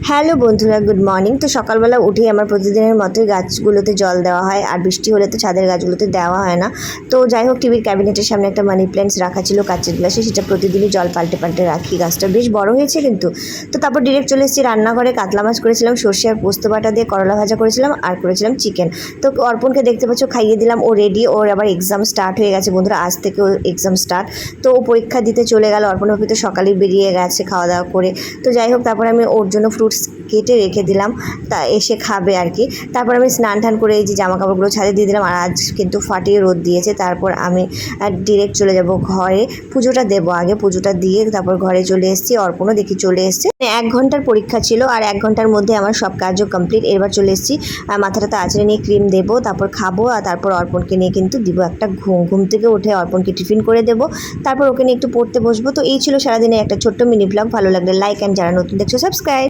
Hello বন্ধুরা, good morning. তো সকালবেলা উঠেই আমার প্রতিদিনের মতোই গাছগুলোতে জল দেওয়া হয়, আর বৃষ্টি হলে তো ছাদের গাছগুলোতে দেওয়া হয় না। তো যাই হোক, টিভির ক্যাবিনেটের সামনে একটা মানি প্ল্যান্টস রাখা ছিল কাচের গ্লাসে, সেটা প্রতিদিনই জল পাল্টে পাল্টে রাখি। গাছটা বেশ বড় হয়েছে কিন্তু। তো তারপর ডিরেক্ট চলে এসেছি রান্নাঘরে। কাতলা মাছ করেছিলাম সর্ষে আর পোস্ত বাটা দিয়ে, করলা ভাজা করেছিলাম আর করেছিলাম চিকেন। তো অর্পণকে দেখতে পাচ্ছ খাইয়ে দিলাম, ও রেডি। ওর আবার এক্সাম স্টার্ট হয়ে গেছে বন্ধুরা, আজ থেকে ওর এক্সাম স্টার্ট। তো ও পরীক্ষা দিতে চলে গেল। অর্পণ ভাবি তো সকালেই বেরিয়ে গেছে খাওয়া দাওয়া করে। তো যাই হোক, তারপরে আমি ওর জন্য ফ্রুটস কেটে রেখে দিলাম, তা এসে খাবে আর কি। তারপর আমি স্নান টান করে এই যে জামা কাপড়গুলো ছাদে দিয়ে দিলাম, আর আজ কিন্তু ফাটিয়ে রোদ দিয়েছে। তারপর আমি ডিরেক্ট চলে যাব ঘরে, পুজোটা দেবো আগে। পুজোটা দিয়ে তারপর ঘরে চলে এসেছি। অর্পণও দেখি চলে এসছে। 1 ঘন্টার পরীক্ষা ছিল, আর 1 ঘন্টার মধ্যে আমার সব কাজও কমপ্লিট। এবার চলে এসেছি মাথাটাতে আঁচড়ে নিয়ে ক্রিম দেবো, তারপর খাবো, আর তারপর অর্পণকে নিয়ে কিন্তু দিব একটা ঘুম থেকে উঠে অর্পণকে টিফিন করে দেবো। তারপর ওকে নিয়ে একটু পড়তে বসবো। তো এই ছিল সারাদিনে একটা ছোট্ট মিনি ব্লগ। ভালো লাগলে লাইক, অ্যান্ড যারা নতুন দেখছো সাবস্ক্রাইব।